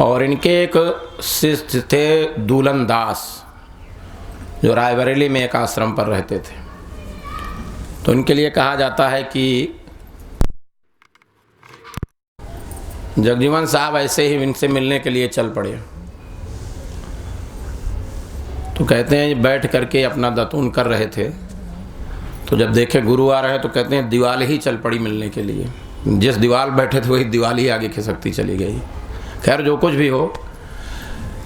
और इनके एक शिष्य थे दूलन दास, जो रायबरेली में एक आश्रम पर रहते थे। तो इनके लिए कहा जाता है कि जगजीवन साहब ऐसे ही इनसे मिलने के लिए चल पड़े। तो कहते हैं बैठ करके अपना दातून कर रहे थे, तो जब देखे गुरु आ रहे हैं तो कहते हैं दीवाल ही चल पड़ी मिलने के लिए। जिस दीवाल बैठे थे वही दीवाल ही आगे खिसकती चली गई। खैर जो कुछ भी हो,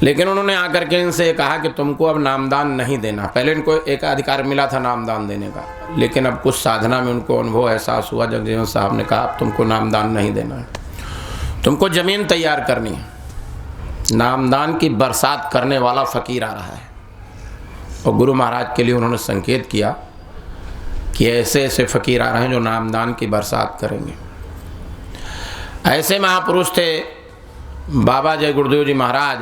लेकिन उन्होंने आकर के इनसे कहा कि तुमको अब नामदान नहीं देना। पहले इनको एक अधिकार मिला था नामदान देने का, लेकिन अब कुछ साधना में उनको अनुभव एहसास हुआ। जगजीवन साहब ने कहा अब तुमको नामदान नहीं देना है, तुमको ज़मीन तैयार करनी है। नामदान की बरसात करने वाला फ़कीर आ रहा है। और गुरु महाराज के लिए उन्होंने संकेत किया कि ऐसे ऐसे फ़कीर आ रहे हैं जो नामदान की बरसात करेंगे। ऐसे महापुरुष थे बाबा जय गुरुदेव जी महाराज,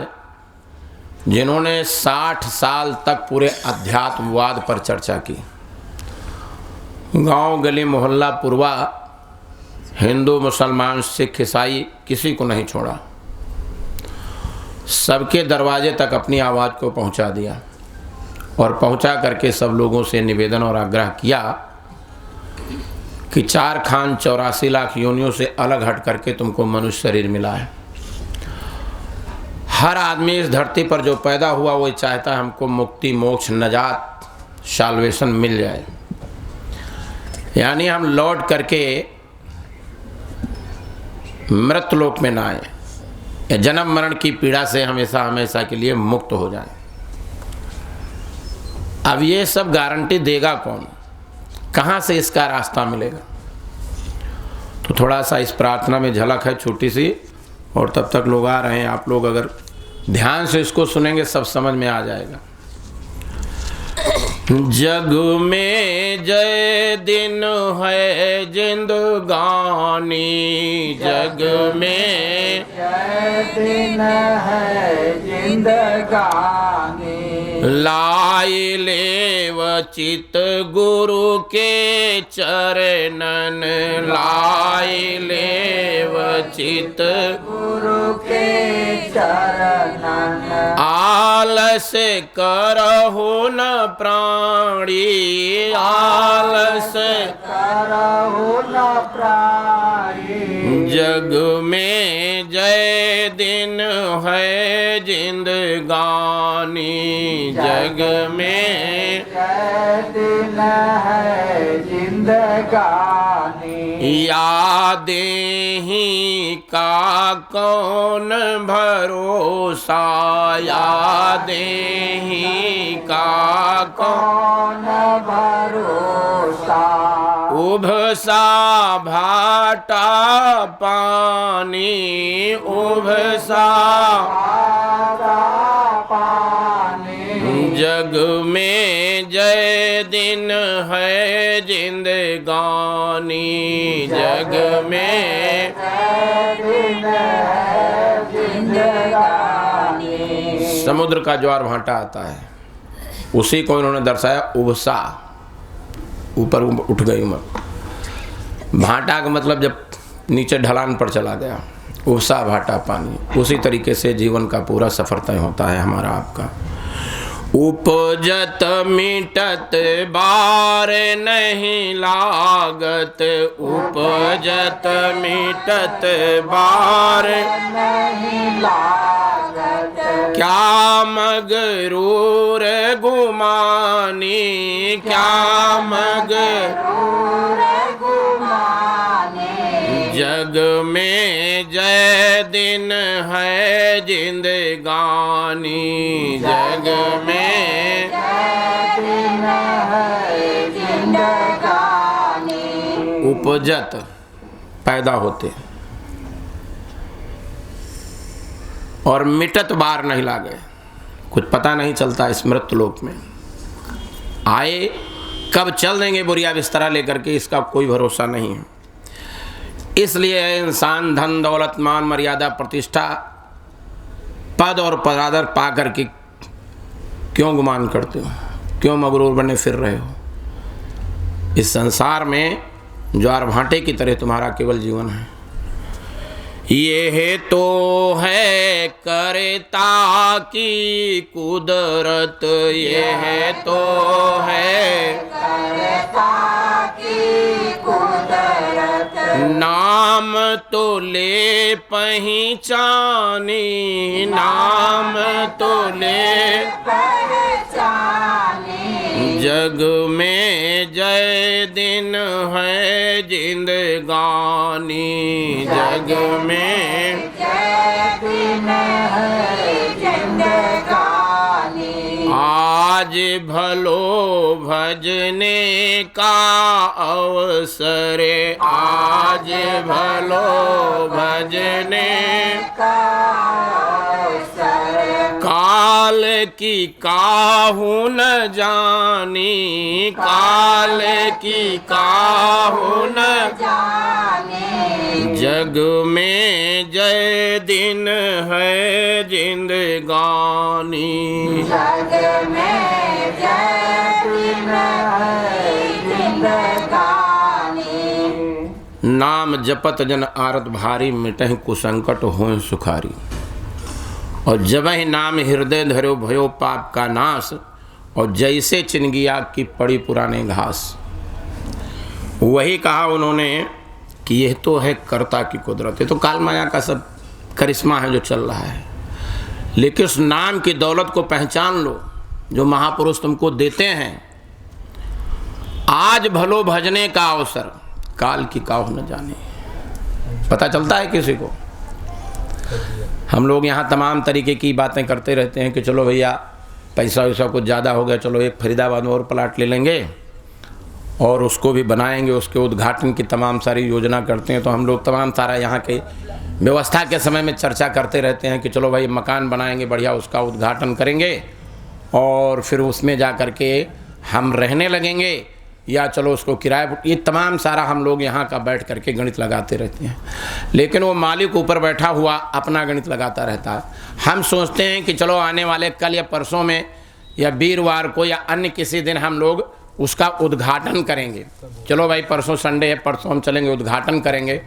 जिन्होंने 60 साल तक पूरे अध्यात्मवाद पर चर्चा की। गांव गली मोहल्ला पुरवा, हिंदू मुसलमान सिख ईसाई किसी को नहीं छोड़ा। सबके दरवाजे तक अपनी आवाज़ को पहुंचा दिया और पहुंचा करके सब लोगों से निवेदन और आग्रह किया कि 4 खान 84 लाख योनियों से अलग हट करके तुमको मनुष्य शरीर मिला है। हर आदमी इस धरती पर जो पैदा हुआ वो चाहता है हमको मुक्ति, मोक्ष, नजात, साल्वेशन मिल जाए, यानी हम लौट करके मृतलोक में ना आए, या जन्म मरण की पीड़ा से हमेशा हमेशा के लिए मुक्त हो जाए। अब ये सब गारंटी देगा कौन? कहाँ से इसका रास्ता मिलेगा? तो थोड़ा सा इस प्रार्थना में झलक है छोटी सी, और तब तक लोग आ रहे हैं। आप लोग अगर ध्यान से इसको सुनेंगे सब समझ में आ जाएगा। जग में जय दिन है जिंदगानी, जग में जय दिन है जिंदगानी, लाई लेव चित गुरु के चरणन, लाई लेव चित गुरु के चरणन, आलस करहु न प्राणी, आलस करहु न प्राणी, जग में जय दिन है जिंदगानी, जग में जय दिन है जिंदगानी, यादें ही का कौन भरोसा, यादें ही का कौन भरोसा, उभसा भाटा पानी, उभसा पानी, जग में जय दिन है जिंदगानी, जग में जय दिन है जिंदगानी। समुद्र का ज्वार भाटा आता है, उसी को इन्होंने दर्शाया उभसा, ऊपर उठ गई उमर। भाटा का मतलब जब नीचे ढलान पर चला गया, उभसा भाटा पानी। उसी तरीके से जीवन का पूरा सफर तय होता है हमारा आपका। उपजत मिटत बार नहीं लागत, उपजत मिटत बार नहीं लागत, क्या मगरूर गुमानी, क्या मगरूर गुमानी, जग में जय दिन है जिंदगानी, जग में जय दिन है जिंदगानी। उपजत पैदा होते और मिटत बार नहीं लागे, कुछ पता नहीं चलता इस मृत्युलोक में। आए कब चल देंगे बोरिया बिस्तरा लेकर के, इसका कोई भरोसा नहीं है। इसलिए इंसान धन दौलत मान मर्यादा प्रतिष्ठा पद और पदादर पा करके क्यों गुमान करते हो, क्यों मगरूर बने फिर रहे हो? इस संसार में ज्वार भाटे की तरह तुम्हारा केवल जीवन है। ये तो है करता की कुदरत, ये तो है करता की कुदरत, नाम तो ले पहचानी, नाम तो ले पहचानी, जग में जय दिन है जिंदगानी, जग में जय दिन है जिंदगानी, आज भलो भजने का अवसर, आज भलो भजने का अवसर, काल की काहू न जानी, काल की काहू न जानी, जग में जय दिन है जिंदगानी, जग में जय दिन है जिंदगानी, नाम जपत जन आरत भारी, मिटहि कुसंकट होय सुखारी। और जब ही नाम हृदय धरो भयो पाप का नाश, और जैसे चिनगी आग की पड़ी पुराने घास। वही कहा उन्होंने कि यह तो है कर्ता की कुदरत, ये तो काल माया का सब करिश्मा है जो चल रहा है। लेकिन उस नाम की दौलत को पहचान लो जो महापुरुष तुमको देते हैं। आज भलो भजने का अवसर, काल की काहू न जाने। पता चलता है किसी को? हम लोग यहाँ तमाम तरीके की बातें करते रहते हैं कि चलो भैया पैसा वैसा कुछ ज़्यादा हो गया, चलो एक फरीदाबाद में और प्लाट ले लेंगे और उसको भी बनाएंगे, उसके उद्घाटन की तमाम सारी योजना करते हैं। तो हम लोग तमाम सारा यहाँ के व्यवस्था के समय में चर्चा करते रहते हैं कि चलो भाई मकान बनाएंगे बढ़िया, उसका उद्घाटन करेंगे और फिर उसमें जा कर के हम रहने लगेंगे, या चलो उसको किराए। ये तमाम सारा हम लोग यहाँ का बैठ करके गणित लगाते रहते हैं। लेकिन वो मालिक ऊपर बैठा हुआ अपना गणित लगाता रहता है। हम सोचते हैं कि चलो आने वाले कल या परसों में या वीरवार को या अन्य किसी दिन हम लोग उसका उद्घाटन करेंगे। चलो भाई परसों संडे है, परसों हम चलेंगे उद्घाटन करेंगे।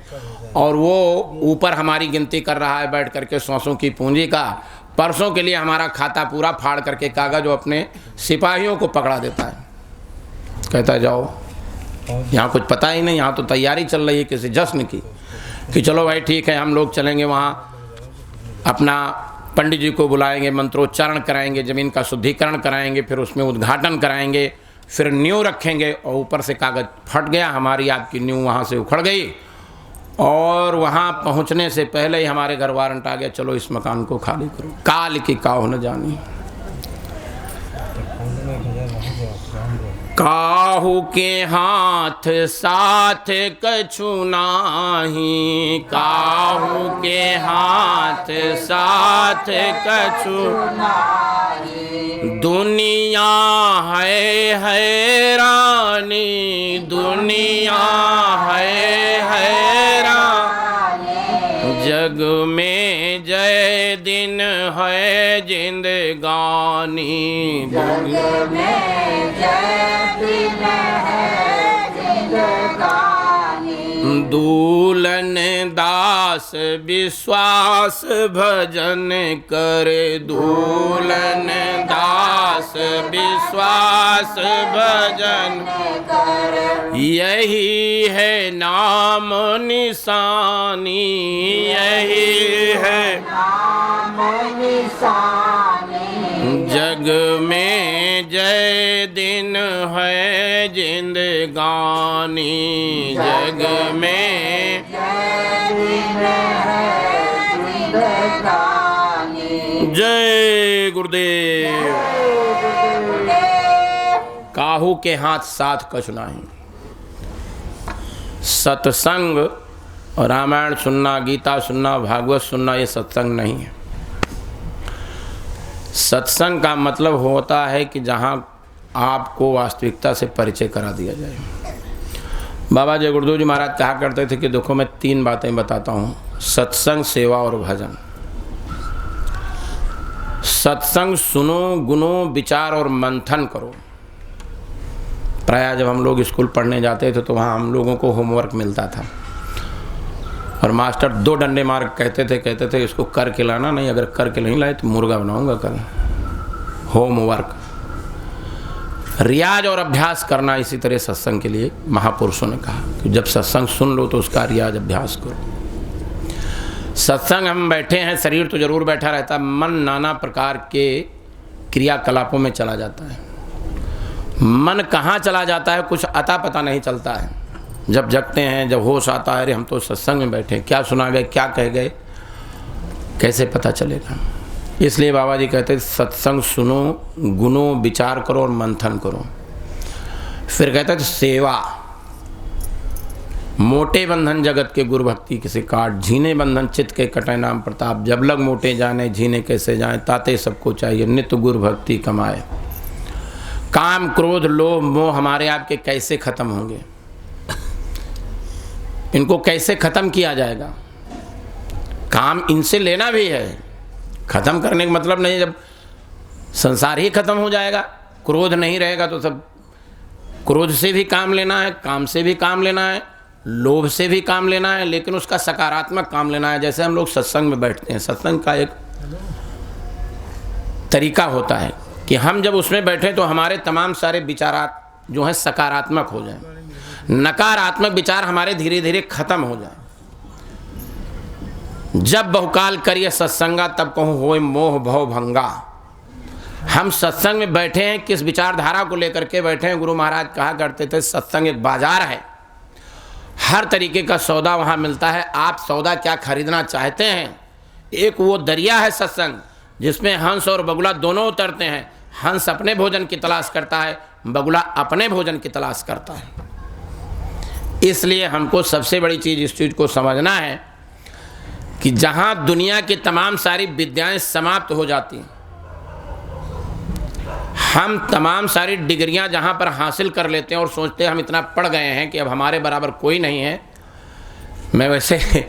और वो ऊपर हमारी गिनती कर रहा है बैठ करके सौसों की पूंजी का। परसों के लिए हमारा खाता पूरा फाड़ करके कागज अपने सिपाहियों को पकड़ा देता है, कहता है जाओ। यहाँ कुछ पता ही नहीं, यहाँ तो तैयारी चल रही है किसी जश्न की कि चलो भाई ठीक है हम लोग चलेंगे वहाँ, अपना पंडित जी को बुलाएंगे, मंत्रोच्चारण कराएंगे, ज़मीन का शुद्धिकरण कराएंगे, फिर उसमें उद्घाटन कराएंगे, फिर नींव रखेंगे। और ऊपर से कागज फट गया, हमारी आपकी नींव वहाँ से उखड़ गई और वहाँ पहुँचने से पहले ही हमारे घर वारंट आ गया, चलो इस मकान को खाली करो। काल की काहू न जानी। काहू के हाथ साथ कछु नाही, काहू के हाथ साथ कछु दुनिया है हैरानी, दुनिया है हैरानी, जग में जय दिन है जिंदगानी, जग में जय दिन है जिंदगानी, दूलन दास विश्वास भजन करे, दूलन दास विश्वास भजन कर, यही है नाम निशानी, यही है नाम निशानी, जग में जय दिन है जिंदगानी, जग में जय दिन है जिंदगानी। जय गुरुदेव। काहू के हाथ साथ कछु नहीं। सत्संग और रामायण सुनना, गीता सुनना, भागवत सुनना ये सत्संग नहीं है। सत्संग का मतलब होता है कि जहाँ आपको वास्तविकता से परिचय करा दिया जाए। बाबा जय गुरुदेव जी महाराज कहा करते थे कि देखो मैं 3 बातें बताता हूँ, सत्संग, सेवा और भजन। सत्संग सुनो, गुनो, विचार और मंथन करो। प्रायः जब हम लोग स्कूल पढ़ने जाते थे तो वहाँ हम लोगों को होमवर्क मिलता था और मास्टर 2 डंडे मार कहते थे इसको कर के लाना, नहीं अगर कर के नहीं लाए तो मुर्गा बनाऊंगा कल। होमवर्क, रियाज और अभ्यास करना इसी तरह सत्संग के लिए महापुरुषों ने कहा कि जब सत्संग सुन लो तो उसका रियाज अभ्यास करो। सत्संग हम बैठे हैं, शरीर तो जरूर बैठा रहता है, मन नाना प्रकार के क्रियाकलापों में चला जाता है। मन कहाँ चला जाता है कुछ अता पता नहीं चलता है। जब जगते हैं, जब होश आता है, अरे हम तो सत्संग में बैठे, क्या सुना गए, क्या कह गए, कैसे पता चलेगा। इसलिए बाबा जी कहते सत्संग सुनो, गुनो, विचार करो और मंथन करो। फिर कहते सेवा, मोटे बंधन जगत के गुरु भक्ति किसे काट, झीने बंधन चित्त के कटे नाम प्रताप, जब लग मोटे जाने झीने कैसे जाए, ताते सबको चाहिए नित्य गुरु भक्ति कमाए। काम क्रोध लोभ मोह हमारे आपके कैसे खत्म होंगे, इनको कैसे खत्म किया जाएगा। काम इनसे लेना भी है, खत्म करने का मतलब नहीं जब संसार ही खत्म हो जाएगा, क्रोध नहीं रहेगा तो सब, क्रोध से भी काम लेना है, काम से भी काम लेना है, लोभ से भी काम लेना है, लेकिन उसका सकारात्मक काम लेना है। जैसे हम लोग सत्संग में बैठते हैं, सत्संग का एक तरीका होता है कि हम जब उसमें बैठे तो हमारे तमाम सारे विचारात जो हैं सकारात्मक हो जाएं, नकारात्मक विचार हमारे धीरे धीरे खत्म हो जाएं। जब बहुकाल करिए सत्संगा तब कहूँ होए मोह भव भंगा। हम सत्संग में बैठे हैं, किस विचारधारा को लेकर के बैठे हैं। गुरु महाराज कहा करते थे सत्संग एक बाजार है, हर तरीके का सौदा वहाँ मिलता है। आप सौदा क्या खरीदना चाहते हैं। एक वो दरिया है सत्संग जिसमें हंस और बगुला दोनों उतरते हैं। हंस अपने भोजन की तलाश करता है, बगुला अपने भोजन की तलाश करता है। इसलिए हमको सबसे बड़ी चीज़ इस चीज़ को समझना है कि जहाँ दुनिया की तमाम सारी विद्याएं समाप्त हो जाती हैं, हम तमाम सारी डिग्रियां जहाँ पर हासिल कर लेते हैं और सोचते हैं हम इतना पढ़ गए हैं कि अब हमारे बराबर कोई नहीं है। मैं वैसे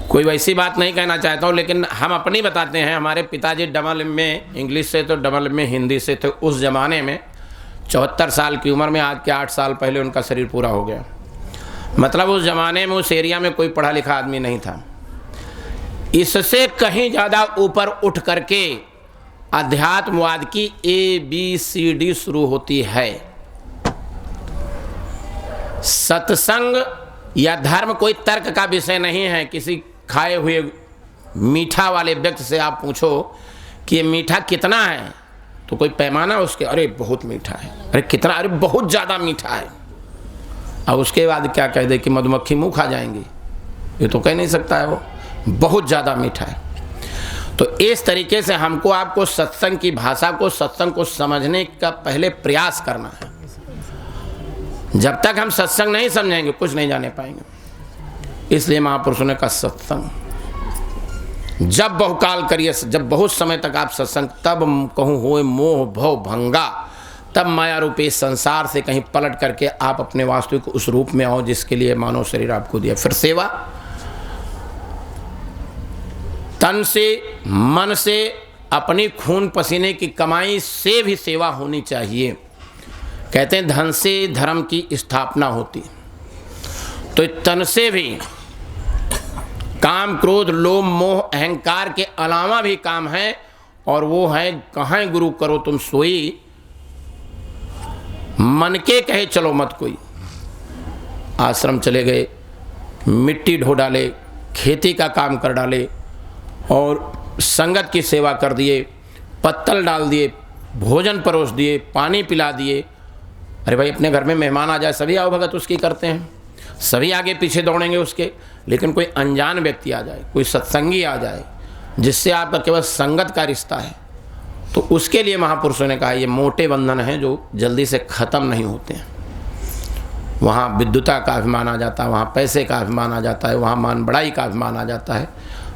कोई वैसी बात नहीं कहना चाहता हूँ, लेकिन हम अपनी बताते हैं। हमारे पिताजी डबल में इंग्लिश से तो डबल में हिंदी से थे। उस ज़माने में 74 साल की उम्र में, आज के 8 साल पहले उनका शरीर पूरा हो गया। मतलब उस ज़माने में उस एरिया में कोई पढ़ा लिखा आदमी नहीं था। इससे कहीं ज़्यादा ऊपर उठ करके अध्यात्मवाद की ABCD शुरू होती है। सत्संग या धर्म कोई तर्क का विषय नहीं है। किसी खाए हुए मीठा वाले व्यक्ति से आप पूछो कि ये मीठा कितना है, तो कोई पैमाना उसके, अरे बहुत मीठा है, अरे कितना, अरे बहुत ज़्यादा मीठा है। अब उसके बाद क्या कह दे कि मधुमक्खी मुँह खा जाएंगी, ये तो कह नहीं सकता है वो बहुत ज़्यादा मीठा है। तो इस तरीके से हमको आपको सत्संग की भाषा को, सत्संग को समझने का पहले प्रयास करना है। जब तक हम सत्संग नहीं समझेंगे कुछ नहीं जाने पाएंगे। इसलिए महापुरुषों ने कहा सत्संग जब बहुकाल करिए, जब बहुत समय तक आप सत्संग, तब कहूँ होए मोह भव भंगा, तब माया रूपी संसार से कहीं पलट करके आप अपने वास्तविक उस रूप में आओ जिसके लिए मानव शरीर आपको दिया। फिर सेवा, तन से मन से अपनी खून पसीने की कमाई से भी सेवा होनी चाहिए। कहते हैं धन से धर्म की स्थापना होती, तो तन से भी काम क्रोध लोभ मोह अहंकार के अलावा भी काम है, और वो है कहाँ गुरु करो तुम सोई, मन के कहे चलो मत कोई। आश्रम चले गए, मिट्टी ढो डाले, खेती का काम कर डाले और संगत की सेवा कर दिए, पत्तल डाल दिए, भोजन परोस दिए, पानी पिला दिए। अरे भाई अपने घर में मेहमान आ जाए, सभी आओ भगत उसकी करते हैं, सभी आगे पीछे दौड़ेंगे उसके। लेकिन कोई अनजान व्यक्ति आ जाए, कोई सत्संगी आ जाए जिससे आपका केवल संगत का रिश्ता है, तो उसके लिए महापुरुषों ने कहा ये मोटे बंधन हैं जो जल्दी से ख़त्म नहीं होते हैं। वहाँ विद्युता का अभिमान आ जाता है, वहाँ पैसे का अभिमान आ जाता है, वहाँ मान बड़ाई का अभिमान आ जाता है।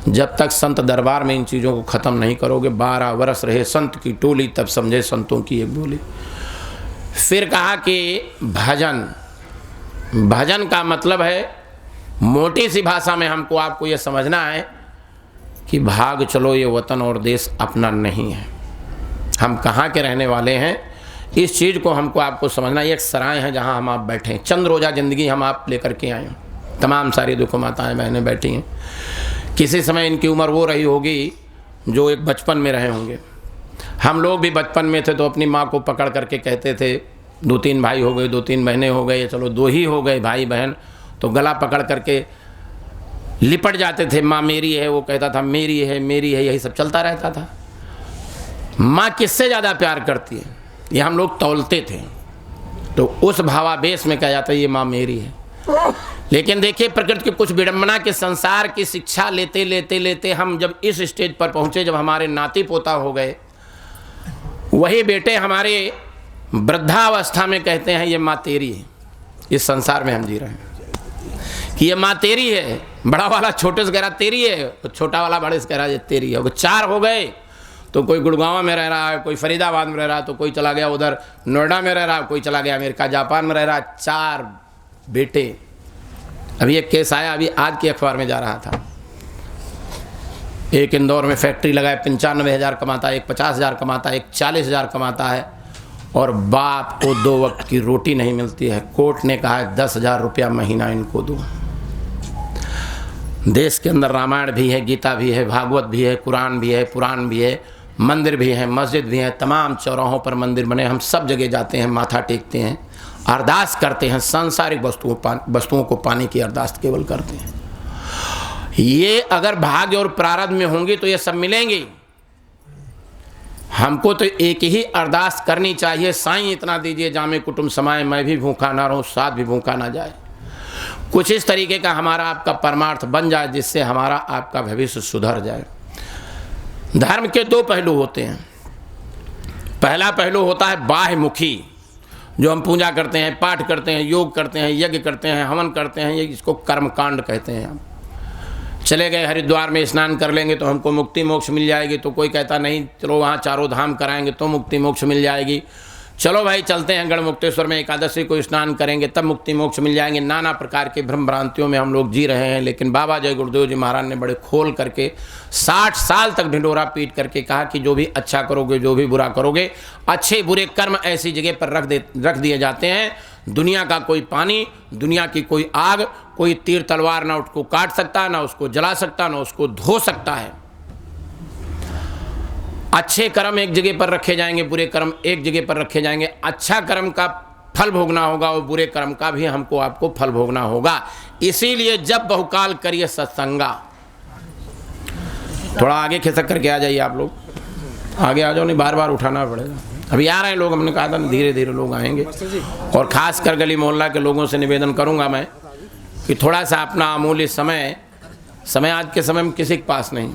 जब तक संत दरबार में इन चीज़ों को ख़त्म नहीं करोगे, 12 वर्ष रहे संत की टोली तब समझे संतों की एक बोली। फिर कहा कि भजन, भजन का मतलब है, मोटी सी भाषा में हमको आपको ये समझना है कि भाग चलो ये वतन और देश अपना नहीं है, हम कहाँ के रहने वाले हैं। इस चीज़ को हमको आपको समझना। एक सराय है जहाँ हम आप बैठे हैं, चंद रोज़ा ज़िंदगी हम आप लेकर के आए हैं। तमाम सारी दुख माताएं बहनें बैठी हैं। किसी समय इनकी उम्र वो रही होगी जो एक बचपन में रहे होंगे। हम लोग भी बचपन में थे तो अपनी माँ को पकड़ करके कहते थे, 2-3 भाई हो गए, 2-3 बहनें हो गए, चलो 2 ही हो गए भाई बहन, तो गला पकड़ करके लिपट जाते थे, माँ मेरी है, वो कहता था मेरी है मेरी है, यही सब चलता रहता था। माँ किससे ज़्यादा प्यार करती है ये हम लोग तौलते थे, तो उस भावावेश में कहा जाता है ये माँ मेरी है। लेकिन देखिए प्रकृति की कुछ विडंबना के संसार की शिक्षा लेते लेते लेते हम जब इस स्टेज पर पहुँचे, जब हमारे नाती पोता हो गए, वही बेटे हमारे वृद्धावस्था में कहते हैं ये माँ तेरी है। इस संसार में हम जी रहे हैं कि ये माँ तेरी है। बड़ा वाला छोटे से कह रहा तेरी है, तो छोटा वाला बड़े से कह रहा ये तेरी है। 4 हो गए तो कोई गुड़गांव में रह रहा है, कोई फरीदाबाद में रह रहा है, तो कोई चला गया उधर नोएडा में रह रहा है, कोई चला गया अमेरिका जापान में रह रहा है। 4 बेटे। अभी एक केस आया, अभी आज की अखबार में जा रहा था, एक इंदौर में फैक्ट्री लगाए, 95,000 कमाता है, एक 50,000 कमाता है, एक 40,000 कमाता है, और बाप को 2 वक्त की रोटी नहीं मिलती है। कोर्ट ने कहा है 10,000 रुपया महीना इनको दो। देश के अंदर रामायण भी है, गीता भी है, भागवत भी है, कुरान भी है, पुराण भी है, मंदिर भी है, मस्जिद भी है, तमाम चौराहों पर मंदिर बने। हम सब जगह जाते हैं, माथा टेकते हैं, अरदास करते हैं, सांसारिक वस्तुओं को पाने की अरदास केवल करते हैं। ये अगर भाग्य और प्रारब्ध में होंगी तो ये सब मिलेंगी। हमको तो एक ही अरदास करनी चाहिए, साईं इतना दीजिए जामे कुटुंब समाए, मैं भी भूखा ना रहूं, साथ भी भूखा ना जाए। कुछ इस तरीके का हमारा आपका परमार्थ बन जाए जिससे हमारा आपका भविष्य सुधर जाए। धर्म के 2 पहलू होते हैं। पहला पहलू होता है बाह्यमुखी, जो हम पूजा करते हैं, पाठ करते हैं, योग करते हैं, यज्ञ करते हैं, हवन करते हैं, ये इसको कर्मकांड कहते हैं। हम चले गए हरिद्वार में स्नान कर लेंगे तो हमको मुक्ति मोक्ष मिल जाएगी, तो कोई कहता नहीं चलो वहाँ चारों धाम कराएंगे तो मुक्ति मोक्ष मिल जाएगी। चलो भाई चलते हैं गढ़मुक्तेश्वर में एकादशी को स्नान करेंगे तब मुक्ति मोक्ष मिल जाएंगे। नाना प्रकार के भ्रम भ्रांतियों में हम लोग जी रहे हैं। लेकिन बाबा जय गुरुदेव जी महाराज ने बड़े खोल करके 60 साल तक ढिंडोरा पीट करके कहा कि जो भी अच्छा करोगे, जो भी बुरा करोगे, अच्छे बुरे कर्म ऐसी जगह पर रख दिए जाते हैं, दुनिया का कोई पानी, दुनिया की कोई आग, कोई तीर तलवार ना उसको काट सकता, ना उसको जला सकता, ना उसको धो सकता है। अच्छे कर्म एक जगह पर रखे जाएंगे, बुरे कर्म एक जगह पर रखे जाएंगे। अच्छा कर्म का फल भोगना होगा और बुरे कर्म का भी हमको आपको फल भोगना होगा। इसीलिए जब बहुकाल करिए सत्संगा। थोड़ा आगे खिसक करके आ जाइए आप लोग, आगे आ जाओ, नहीं बार बार उठाना पड़ेगा। अभी आ रहे हैं लोग, हमने कहा था धीरे धीरे लोग आएंगे। और ख़ास कर गली मोहल्ला के लोगों से निवेदन करूंगा मैं कि थोड़ा सा अपना अमूल्य समय आज के समय में किसी के पास नहीं,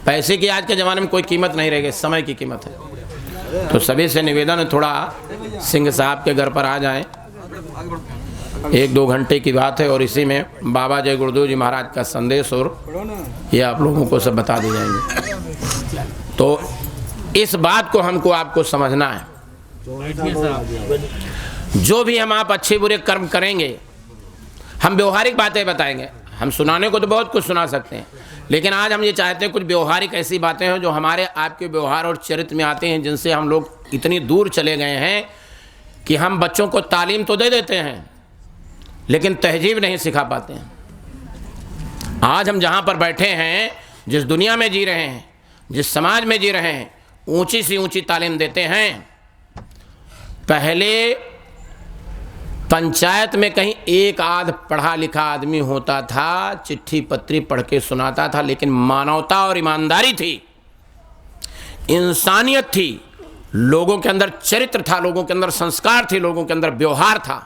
पैसे की आज के ज़माने में कोई कीमत नहीं रह गई, समय की कीमत है। तो सभी से निवेदन है थोड़ा सिंह साहब के घर पर आ जाएं, 1-2 घंटे की बात है और इसी में बाबा जय गुरुदेव जी महाराज का संदेश और ये आप लोगों को सब बता दी जाएंगे। तो इस बात को हमको आपको समझना है। जो भी हम आप अच्छे बुरे कर्म करेंगे, हम व्यवहारिक बातें बताएंगे। हम सुनाने को तो बहुत कुछ सुना सकते हैं, लेकिन आज हम ये चाहते हैं कुछ व्यवहारिक ऐसी बातें हैं जो हमारे आपके व्यवहार और चरित्र में आते हैं, जिनसे हम लोग इतनी दूर चले गए हैं कि हम बच्चों को तालीम तो दे देते हैं लेकिन तहजीब नहीं सिखा पाते हैं। आज हम जहाँ पर बैठे हैं, जिस दुनिया में जी रहे हैं, जिस समाज में जी रहे हैं, ऊंची से ऊंची तालीम देते हैं। पहले पंचायत में कहीं एक आध पढ़ा लिखा आदमी होता था, चिट्ठी पत्री पढ़ के सुनाता था, लेकिन मानवता और ईमानदारी थी, इंसानियत थी, लोगों के अंदर चरित्र था, लोगों के अंदर संस्कार थे, लोगों के अंदर व्यवहार था।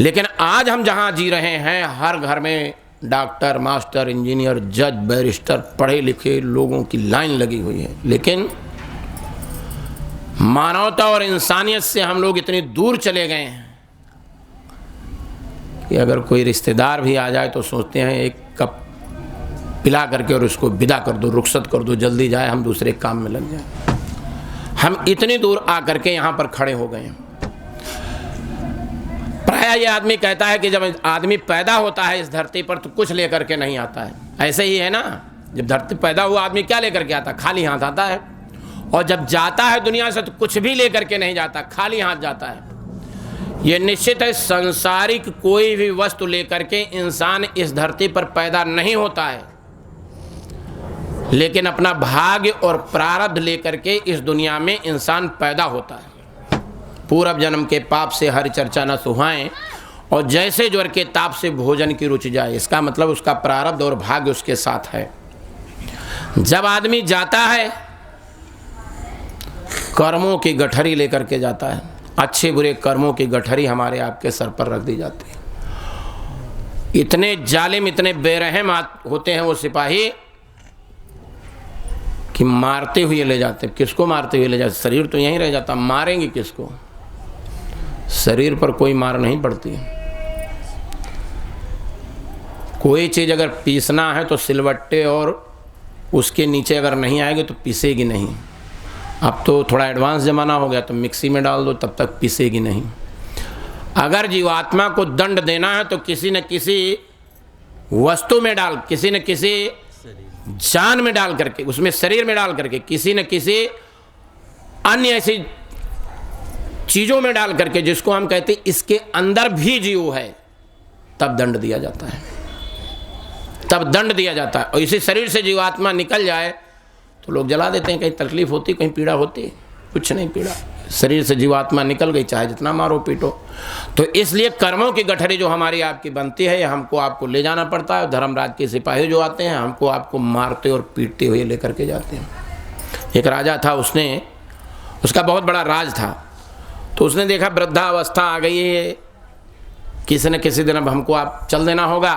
लेकिन आज हम जहां जी रहे हैं, हर घर में डॉक्टर, मास्टर, इंजीनियर, जज, बैरिस्टर, पढ़े लिखे लोगों की लाइन लगी हुई है, लेकिन मानवता और इंसानियत से हम लोग इतनी दूर चले गए हैं कि अगर कोई रिश्तेदार भी आ जाए तो सोचते हैं एक कप पिला करके और उसको विदा कर दो, रुखसत कर दो, जल्दी जाए, हम दूसरे काम में लग जाए। हम इतनी दूर आ करके यहाँ पर खड़े हो गए हैं। प्रायः ये आदमी कहता है कि जब आदमी पैदा होता है इस धरती पर तो कुछ लेकर के नहीं आता है। ऐसे ही है ना, जब धरती पैदा हुआ आदमी क्या लेकर के आता है? खाली हाथ आता है। और जब जाता है दुनिया से तो कुछ भी लेकर के नहीं जाता, खाली हाथ जाता है। ये निश्चित है, सांसारिक कोई भी वस्तु लेकर के इंसान इस धरती पर पैदा नहीं होता है, लेकिन अपना भाग्य और प्रारब्ध लेकर के इस दुनिया में इंसान पैदा होता है। पूर्व जन्म के पाप से हरि चर्चा न सुहाएं, और जैसे ज्वर के ताप से भोजन की रुचि जाए। इसका मतलब उसका प्रारब्ध और भाग्य उसके साथ है। जब आदमी जाता है कर्मों की गठरी लेकर के जाता है, अच्छे बुरे कर्मों की गठरी हमारे आपके सर पर रख दी जाती है। इतने जालिम, इतने बेरहम होते हैं वो सिपाही कि मारते हुए ले जाते। किसको मारते हुए ले जाते? शरीर तो यहीं रह जाता, मारेंगे किसको? शरीर पर कोई मार नहीं पड़ती। कोई चीज़ अगर पीसना है तो सिलवट्टे और उसके नीचे अगर नहीं आएगी तो पीसेगी नहीं। अब तो थोड़ा एडवांस ज़माना हो गया, तो मिक्सी में डाल दो, तब तक पीसेगी नहीं। अगर जीवात्मा को दंड देना है तो किसी न किसी वस्तु में डाल, किसी न किसी जान में डाल करके, उसमें शरीर में डाल करके, किसी न किसी अन्य ऐसी चीज़ों में डाल करके, जिसको हम कहते हैं इसके अंदर भी जीव है, तब दंड दिया जाता है, तब दंड दिया जाता है। और इसी शरीर से जीवात्मा निकल जाए तो लोग जला देते हैं। कहीं तकलीफ होती, कहीं पीड़ा होती, कुछ नहीं पीड़ा। शरीर से जीवात्मा निकल गई, चाहे जितना मारो पीटो। तो इसलिए कर्मों की गठरी जो हमारी आपकी बनती है, हमको आपको ले जाना पड़ता है। धर्मराज के सिपाही जो आते हैं, हमको आपको मारते और पीटते हुए लेकर के जाते हैं। एक राजा था, उसका बहुत बड़ा राज था। तो उसने देखा वृद्धावस्था आ गई है, किसी न किसी दिन अब हमको आप चल देना होगा।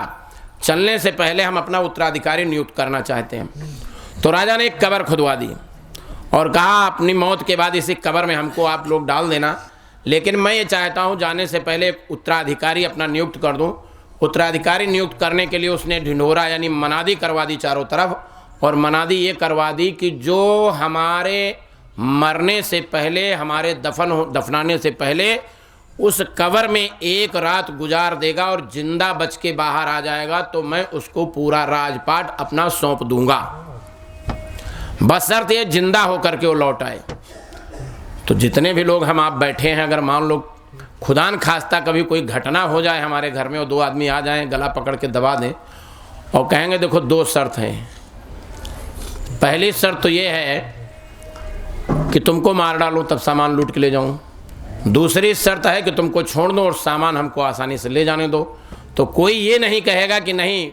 चलने से पहले हम अपना उत्तराधिकारी नियुक्त करना चाहते हैं। तो राजा ने एक कब्र खुदवा दी और कहा अपनी मौत के बाद इसी कब्र में हमको आप लोग डाल देना, लेकिन मैं ये चाहता हूँ जाने से पहले एक उत्तराधिकारी अपना नियुक्त कर दूँ। उत्तराधिकारी नियुक्त करने के लिए उसने ढिंढोरा यानी मनादी करवा दी चारों तरफ, और मनादी ये करवा दी कि जो हमारे मरने से पहले, हमारे दफनाने से पहले उस कब्र में एक रात गुजार देगा और जिंदा बच के बाहर आ जाएगा, तो मैं उसको पूरा राजपाट अपना सौंप दूंगा। बस शर्त ये जिंदा होकर के वो लौट आए। तो जितने भी लोग हम आप बैठे हैं, अगर मान लो खुदा न खास्ता कभी कोई घटना हो जाए हमारे घर में और दो आदमी आ जाएं, गला पकड़ के दबा दें और कहेंगे देखो दो शर्त हैं। पहली शर्त तो ये है कि तुमको मार डालो तब सामान लूट के ले जाऊं। दूसरी शर्त है कि तुमको छोड़ दो और सामान हमको आसानी से ले जाने दो। तो कोई ये नहीं कहेगा कि नहीं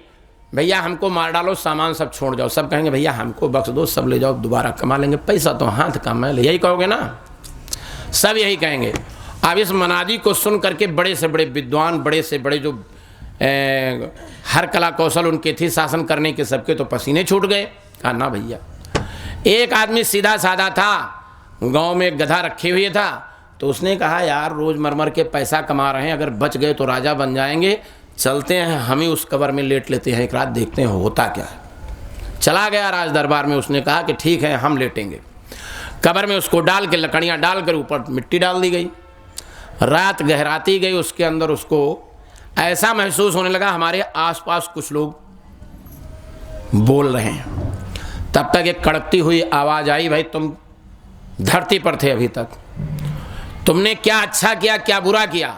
भैया हमको मार डालो, सामान सब छोड़ जाओ। सब कहेंगे भैया हमको बख्श दो, सब ले जाओ, दोबारा कमा लेंगे, पैसा तो हाथ का मैल। यही कहोगे ना, सब यही कहेंगे। अब इस मनादी को सुन करके बड़े से बड़े विद्वान, बड़े से बड़े जो हर कला कौशल उनके थी शासन करने के, सबके तो पसीने छूट गए। कहा ना भैया। एक आदमी सीधा साधा था, गांव में गधा रखे हुए था, तो उसने कहा यार रोज मर के पैसा कमा रहे हैं, अगर बच गए तो राजा बन जाएंगे, चलते हैं हम ही उस कब्र में लेट लेते हैं, एक रात देखते हैं होता क्या है। चला गया राज दरबार में, उसने कहा कि ठीक है हम लेटेंगे। कब्र में उसको डाल के, लकड़ियाँ डाल कर ऊपर मिट्टी डाल दी गई। रात गहराती गई, उसके अंदर उसको ऐसा महसूस होने लगा हमारे आसपास कुछ लोग बोल रहे हैं। तब तक एक कड़कती हुई आवाज़ आई, भाई तुम धरती पर थे अभी तक, तुमने क्या अच्छा किया क्या बुरा किया?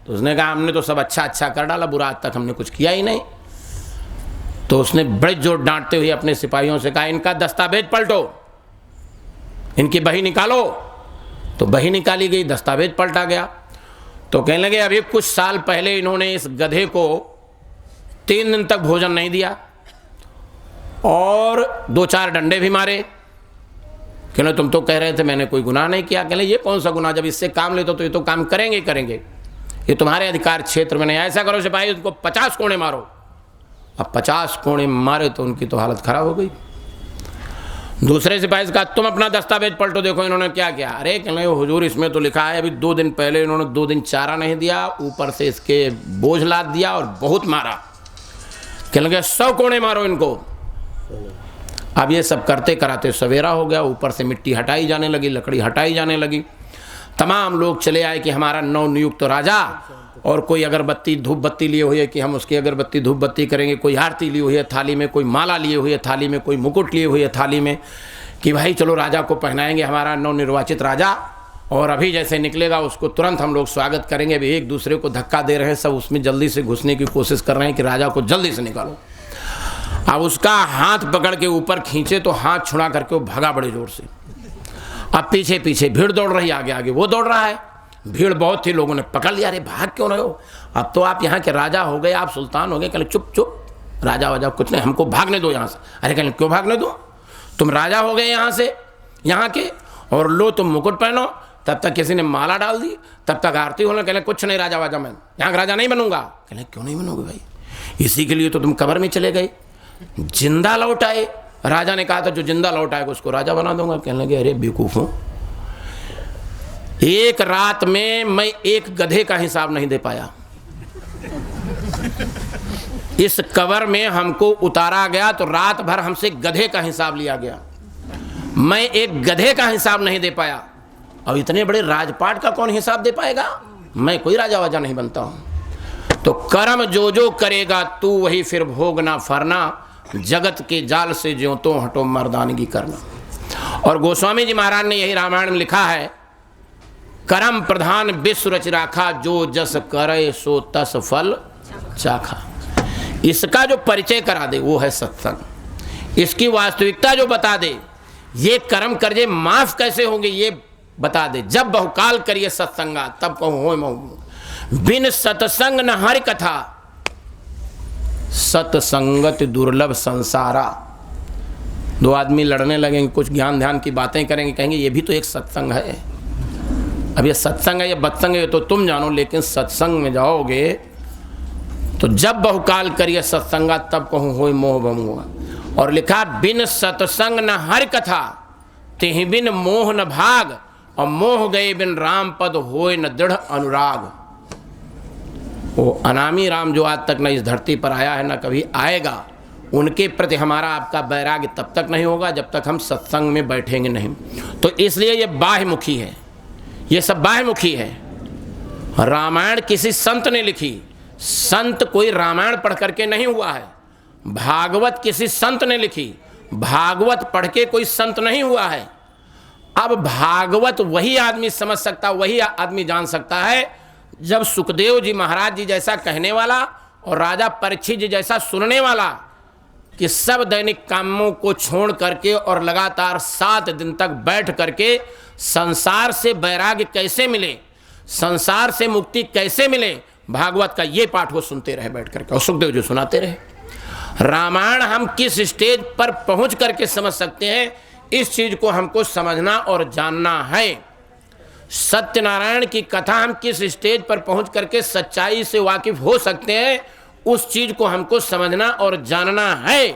तो उसने कहा हमने तो सब अच्छा कर डाला, बुरा आज तक हमने कुछ किया ही नहीं। तो उसने बड़े जोर डांटते हुए अपने सिपाहियों से कहा इनका दस्तावेज पलटो, इनकी बही निकालो। तो बही निकाली गई, दस्तावेज पलटा गया। तो कहने लगे अभी कुछ साल पहले इन्होंने इस गधे को 3 दिन तक भोजन नहीं दिया और 2-4 डंडे भी मारे। कहने तुम तो कह रहे थे मैंने कोई गुनाह नहीं किया। कहने ये कौन सा गुनाह, जब इससे काम लेते तो ये तो काम करेंगे, ये तुम्हारे अधिकार क्षेत्र में नहीं। ऐसा करो सिपाही उनको 50 कोड़े मारो। अब 50 कोड़े मारे तो उनकी तो हालत खराब हो गई। दूसरे सिपाही से कहा तुम अपना दस्तावेज पलटो, देखो इन्होंने क्या किया। अरे कहने हुजूर इसमें तो लिखा है अभी 2 दिन पहले इन्होंने 2 दिन चारा नहीं दिया, ऊपर से इसके बोझ लाद दिया और बहुत मारा। कहने लगे 100 कोड़े मारो इनको। अब ये सब करते कराते सवेरा हो गया, ऊपर से मिट्टी हटाई जाने लगी, लकड़ी हटाई जाने लगी। तमाम लोग चले आए कि हमारा नवनियुक्त राजा, और कोई अगरबत्ती धूप बत्ती लिए हुए कि हम उसकी अगरबत्ती धूप बत्ती करेंगे, कोई आरती लिए हुई है थाली में, कोई माला लिए हुई है थाली में, कोई मुकुट लिए हुए थाली में, कि भाई चलो राजा को पहनाएंगे हमारा नवनिर्वाचित राजा। और अभी जैसे निकलेगा उसको तुरंत हम लोग स्वागत करेंगे। अभी एक दूसरे को धक्का दे रहे हैं, सब उसमें जल्दी से घुसने की कोशिश कर रहे हैं कि राजा को जल्दी से निकालो। अब उसका हाथ पकड़ के ऊपर खींचे तो हाथ छुड़ा करके वो भागा बड़े जोर से। अब पीछे पीछे भीड़ दौड़ रही, आगे आगे वो दौड़ रहा है। भीड़ बहुत थी, लोगों ने पकड़ लिया, अरे भाग क्यों रहे हो, अब तो आप यहाँ के राजा हो गए, आप सुल्तान हो गए। कहले चुप चुप, राजा वाजा कुछ नहीं, हमको भागने दो यहाँ से। अरे कहले क्यों भागने दो, तुम राजा हो गए यहाँ से, यहाँ के, और लो तुम मुकुट पहनो। तब तक किसी ने माला डाल दी, तब तक आरती होने। कहले कुछ नहीं राजा वाजा, मैं यहाँ का राजा नहीं बनूंगा। कहले क्यों नहीं बनोगे भाई, इसी के लिए तो तुम कब्र में चले गए, जिंदा लौट आए। राजा ने कहा था जो जिंदा लौट आएगा उसको राजा बना दूंगा। कहने लगे अरे बेवकूफ हूं, एक रात में मैं एक गधे का हिसाब नहीं दे पाया। इस कब्र में हमको उतारा गया तो रात भर हमसे गधे का हिसाब लिया गया, मैं एक गधे का हिसाब नहीं दे पाया। और इतने बड़े राजपाट का कौन हिसाब दे पाएगा, मैं कोई राजा वाजा नहीं बनता हूं। तो कर्म जो जो करेगा तू वही फिर भोगना फरना, जगत के जाल से ज्यों तो हटो मर्दानगी करना। और गोस्वामी जी महाराज ने यही रामायण में लिखा है, कर्म प्रधान विश्व रच राखा, जो जस करे सो तस फल चाखा। इसका जो परिचय करा दे वो है सत्संग, इसकी वास्तविकता जो बता दे, ये कर्म कर्जे माफ कैसे होंगे ये बता दे। जब बहुकाल करिए सत्संगा तब कहूँ हो महू, बिन सत्संग न हरि कथा, सत्संगत दुर्लभ संसारा। दो आदमी लड़ने लगेंगे, कुछ ज्ञान ध्यान की बातें करेंगे, कहेंगे ये भी तो एक सत्संग है। अब ये सत्संग है ये बत्संग है तो तुम जानो, लेकिन सत्संग में जाओगे तो जब बहुकाल करिए सत्संगा तब कहूँ होय मोह भंगुआ। और लिखा बिन सत्संग न हरि कथा, तेहि बिन मोह न भाग, और मोह गए बिन राम पद होय न दृढ़ अनुराग। वो अनामी राम जो आज तक न इस धरती पर आया है न कभी आएगा, उनके प्रति हमारा आपका वैराग्य तब तक नहीं होगा जब तक हम सत्संग में बैठेंगे नहीं। तो इसलिए ये बाह्यमुखी है, ये सब बाह्यमुखी है। रामायण किसी संत ने लिखी, संत कोई रामायण पढ़ करके नहीं हुआ है। भागवत किसी संत ने लिखी, भागवत पढ़ के कोई संत नहीं हुआ है। अब भागवत वही आदमी समझ सकता, वही आदमी जान सकता है जब सुखदेव जी महाराज जी जैसा कहने वाला और राजा परीक्षित जी जैसा सुनने वाला, कि सब दैनिक कामों को छोड़ करके और लगातार 7 दिन तक बैठ करके संसार से वैराग्य कैसे मिले, संसार से मुक्ति कैसे मिले, भागवत का ये पाठ वो सुनते रहे बैठ करके, और सुखदेव जी सुनाते रहे। रामायण हम किस स्टेज पर पहुंच करके समझ सकते हैं, इस चीज को हमको समझना और जानना है। सत्यनारायण की कथा हम किस स्टेज पर पहुंच करके सच्चाई से वाकिफ हो सकते हैं, उस चीज को हमको समझना और जानना है।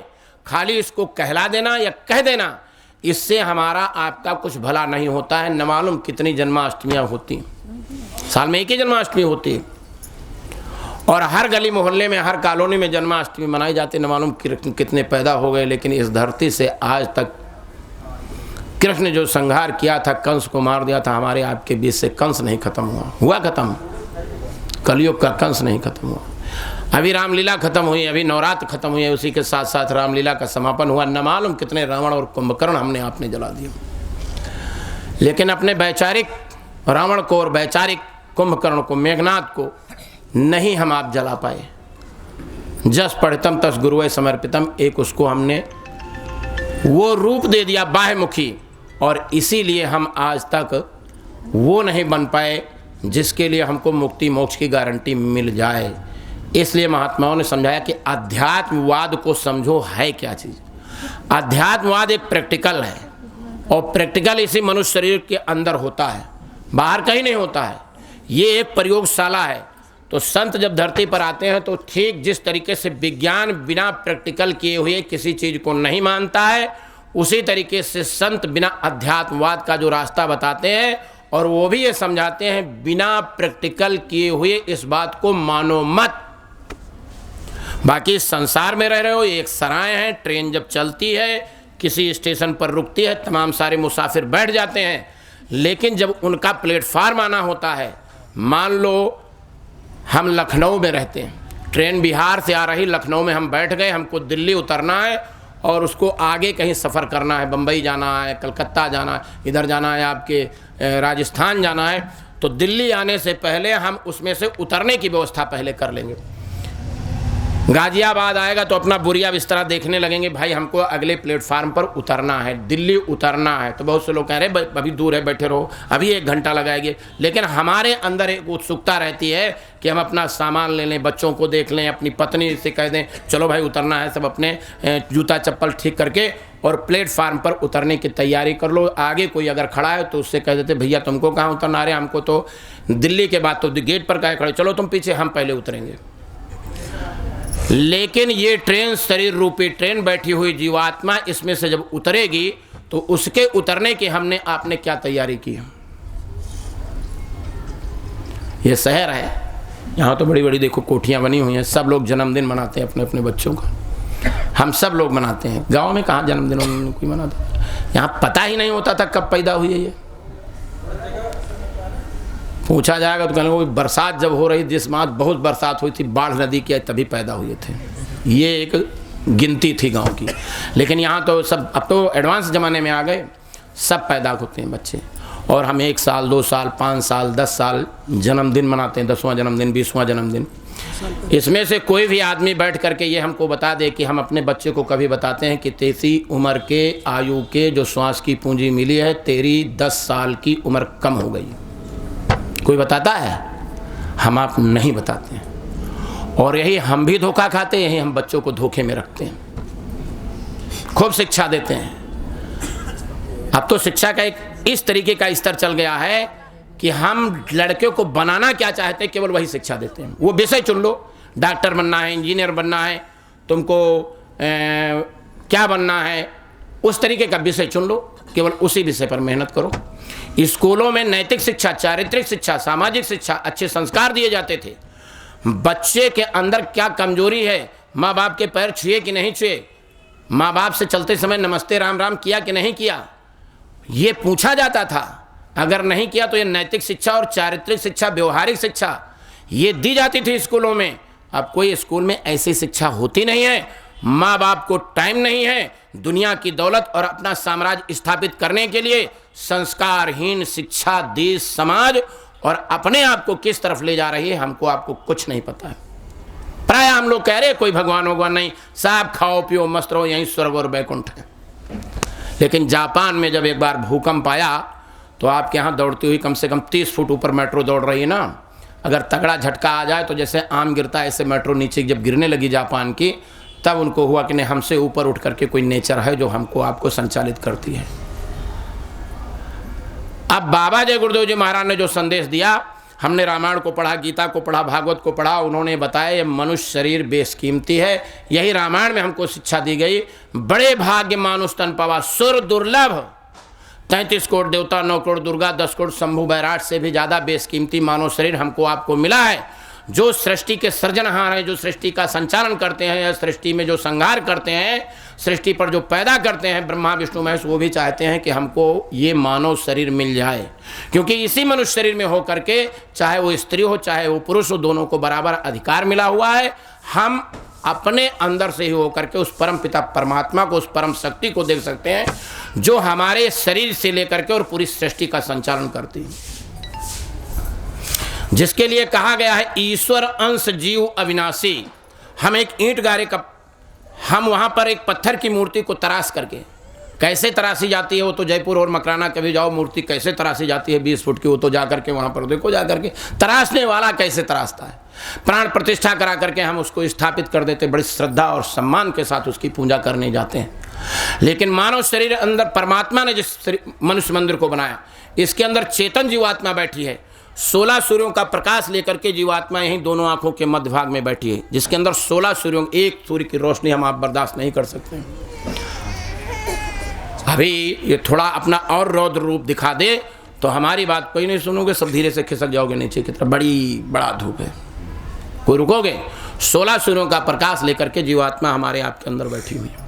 खाली इसको कहला देना या कह देना, इससे हमारा आपका कुछ भला नहीं होता है। न मालूम कितनी जन्माष्टमियाँ होती, साल में एक ही जन्माष्टमी होती है, और हर गली मोहल्ले में हर कॉलोनी में जन्माष्टमी मनाई जाती। न मालूम कितने पैदा हो गए, लेकिन इस धरती से आज तक कृष्ण ने जो संहार किया था, कंस को मार दिया था, हमारे आपके बीच से कंस नहीं खत्म हुआ खत्म, कलयुग का कंस नहीं खत्म हुआ। अभी रामलीला खत्म हुई, अभी नवरात्र खत्म हुई है, उसी के साथ साथ रामलीला का समापन हुआ। न मालूम कितने रावण और कुंभकर्ण हमने आपने जला दिए, लेकिन अपने वैचारिक रावण को और वैचारिक कुंभकर्ण को, मेघनाथ को नहीं हम आप जला पाए। जस पढ़ितम तस गुरुवे समर्पितम, एक उसको हमने वो रूप दे दिया बाह्यमुखी, और इसीलिए हम आज तक वो नहीं बन पाए जिसके लिए हमको मुक्ति मोक्ष की गारंटी मिल जाए। इसलिए महात्माओं ने समझाया कि अध्यात्मवाद को समझो है क्या चीज़। अध्यात्मवाद एक प्रैक्टिकल है, और प्रैक्टिकल इसी मनुष्य शरीर के अंदर होता है, बाहर कहीं नहीं होता है। ये एक प्रयोगशाला है। तो संत जब धरती पर आते हैं तो ठीक जिस तरीके से विज्ञान बिना प्रैक्टिकल किए हुए किसी चीज़ को नहीं मानता है, उसी तरीके से संत बिना अध्यात्मवाद का जो रास्ता बताते हैं, और वो भी ये समझाते हैं बिना प्रैक्टिकल किए हुए इस बात को मानो मत। बाकी संसार में रह रहे हो, एक सराय है, ट्रेन जब चलती है किसी स्टेशन पर रुकती है, तमाम सारे मुसाफिर बैठ जाते हैं, लेकिन जब उनका प्लेटफार्म आना होता है, मान लो हम लखनऊ में रहते हैं, ट्रेन बिहार से आ रही, लखनऊ में हम बैठ गए, हमको दिल्ली उतरना है, और उसको आगे कहीं सफ़र करना है, बम्बई जाना है, कलकत्ता जाना है, इधर जाना है, आपके राजस्थान जाना है, तो दिल्ली आने से पहले हम उसमें से उतरने की व्यवस्था पहले कर लेंगे। गाजियाबाद आएगा तो अपना बुरिया बिस्तरा देखने लगेंगे, भाई हमको अगले प्लेटफार्म पर उतरना है, दिल्ली उतरना है। तो बहुत से लोग कह रहे हैं अभी दूर है, बैठे रहो, अभी 1 घंटा लगाएंगे। लेकिन हमारे अंदर एक उत्सुकता रहती है कि हम अपना सामान ले लें, बच्चों को देख लें, अपनी पत्नी से कह दें चलो भाई उतरना है, सब अपने जूता चप्पल ठीक करके और प्लेटफार्म पर उतरने की तैयारी कर लो। आगे कोई अगर खड़ा है तो उससे कह देते भैया तुमको कहाँ उतरना, रहे हमको तो दिल्ली के बाद तो गेट पर कहे खड़े, चलो तुम पीछे, हम पहले उतरेंगे। लेकिन ये ट्रेन, शरीर रूपी ट्रेन, बैठी हुई जीवात्मा इसमें से जब उतरेगी तो उसके उतरने की आपने क्या तैयारी की है? ये शहर है, यहाँ तो बड़ी बड़ी देखो कोठियाँ बनी हुई हैं, सब लोग जन्मदिन मनाते हैं अपने अपने बच्चों का, हम सब लोग मनाते हैं। गांव में कहाँ जन्मदिन कोई मनाता? यहाँ पता ही नहीं होता था कब पैदा हुई है। ये पूछा जाएगा तो कहने बरसात जब हो रही, जिस माह बहुत बरसात हुई थी, बाढ़ नदी की, तभी पैदा हुए थे। ये एक गिनती थी गांव की। लेकिन यहाँ तो सब, अब तो एडवांस ज़माने में आ गए, सब पैदा होते हैं बच्चे। और हम 1 साल 2 साल 5 साल 10 साल जन्मदिन मनाते हैं, 10वां जन्मदिन 20वां जन्मदिन। इसमें से कोई भी आदमी बैठ करके ये हमको बता दे कि हम अपने बच्चे को कभी बताते हैं कि तेरी उम्र के आयु के जो श्वास की पूंजी मिली है, तेरी 10 साल की उम्र कम हो गई? कोई बताता है? हम आप नहीं बताते हैं। और यही हम भी धोखा खाते हैं, यही हम बच्चों को धोखे में रखते हैं, खूब शिक्षा देते हैं। अब तो शिक्षा का एक इस तरीके का स्तर चल गया है कि हम लड़के को बनाना क्या चाहते हैं केवल वही शिक्षा देते हैं। वो विषय चुन लो, डॉक्टर बनना है, इंजीनियर बनना है, तुमको क्या बनना है, उस तरीके का विषय चुन लो, केवल उसी विषय पर मेहनत करो। स्कूलों में नैतिक शिक्षा, चारित्रिक शिक्षा, सामाजिक शिक्षा, अच्छे संस्कार दिए जाते थे। बच्चे के अंदर क्या कमजोरी है, माँ बाप के पैर छुए कि नहीं छुए, माँ बाप से चलते समय नमस्ते राम राम किया कि नहीं किया, ये पूछा जाता था। अगर नहीं किया तो ये नैतिक शिक्षा और चारित्रिक शिक्षा, व्यवहारिक शिक्षा, ये दी जाती थी स्कूलों में। अब कोई स्कूल में ऐसी शिक्षा होती नहीं है। माँ बाप को टाइम नहीं है दुनिया की दौलत और अपना साम्राज्य स्थापित करने के लिए। संस्कारहीन शिक्षा देश, समाज और अपने आप को किस तरफ ले जा रही है, हमको आपको कुछ नहीं पता है। प्राय हम लोग कह रहे कोई भगवान भगवान नहीं, साहब खाओ पियो मस्त रहो, यहीं स्वर्ग और बैकुंठ है। लेकिन जापान में जब एक बार भूकंप आया तो आपके यहाँ दौड़ती हुई कम से कम 30 फुट ऊपर मेट्रो दौड़ रही है ना, अगर तगड़ा झटका आ जाए तो जैसे आम गिरता है ऐसे मेट्रो नीचे जब गिरने लगी जापान की, तब उनको हुआ कि नहीं, हमसे ऊपर उठ करके कोई नेचर है जो हमको आपको संचालित करती है। अब बाबा जय गुरुदेव जी महाराज ने जो संदेश दिया, हमने रामायण को पढ़ा, गीता को पढ़ा, भागवत को पढ़ा, उन्होंने बताया ये मनुष्य शरीर बेशकीमती है। यही रामायण में हमको शिक्षा दी गई, बड़े भाग्य मानुष तन पावा, सुर दुर्लभ, 33 करोड़ देवता, 9 करोड़ दुर्गा, 10 करोड़ शंभु बैराट से भी ज़्यादा बेशकीमती मानव शरीर हमको आपको मिला है। जो सृष्टि के सृजनहार हैं, जो सृष्टि का संचालन करते हैं, या सृष्टि में जो संहार करते हैं, सृष्टि पर जो पैदा करते हैं ब्रह्मा विष्णु महेश, वो भी चाहते हैं कि हमको ये मानव शरीर मिल जाए। क्योंकि इसी मनुष्य शरीर में हो करके, चाहे वो स्त्री हो चाहे वो पुरुष हो, दोनों को बराबर अधिकार मिला हुआ है। हम अपने अंदर से ही हो करके उस परम पिता परमात्मा को, उस परम शक्ति को देख सकते हैं जो हमारे शरीर से लेकर के और पूरी सृष्टि का संचालन करती है। जिसके लिए कहा गया है ईश्वर अंश जीव अविनाशी। हम एक ईंट गारे का, हम वहाँ पर एक पत्थर की मूर्ति को तराश करके, कैसे तराशी जाती है वो तो जयपुर और मकराना कभी जाओ, मूर्ति कैसे तराशी जाती है 20 फुट की, वो तो जा करके वहाँ पर देखो, जा करके तराशने वाला कैसे तराशता है। प्राण प्रतिष्ठा करा करके हम उसको स्थापित कर देते, बड़ी श्रद्धा और सम्मान के साथ उसकी पूजा करने जाते हैं। लेकिन मानव शरीर अंदर परमात्मा ने जिस मनुष्य मंदिर को बनाया, इसके अंदर चेतन जीवात्मा बैठी है। 16 सूर्यों का प्रकाश लेकर के जीवात्मा यहीं दोनों आंखों के मध्य भाग में बैठी है, जिसके अंदर 16 सूर्यों, एक सूर्य की रोशनी हम आप बर्दाश्त नहीं कर सकते। अभी ये थोड़ा अपना और रौद्र रूप दिखा दे तो हमारी बात कोई नहीं सुनोगे, सब धीरे से खिसक जाओगे नीचे की तरफ। बड़ा धूप है, कोई रुकोगे? 16 सूर्यों का प्रकाश लेकर के जीवात्मा हमारे आपके अंदर बैठी हुई है।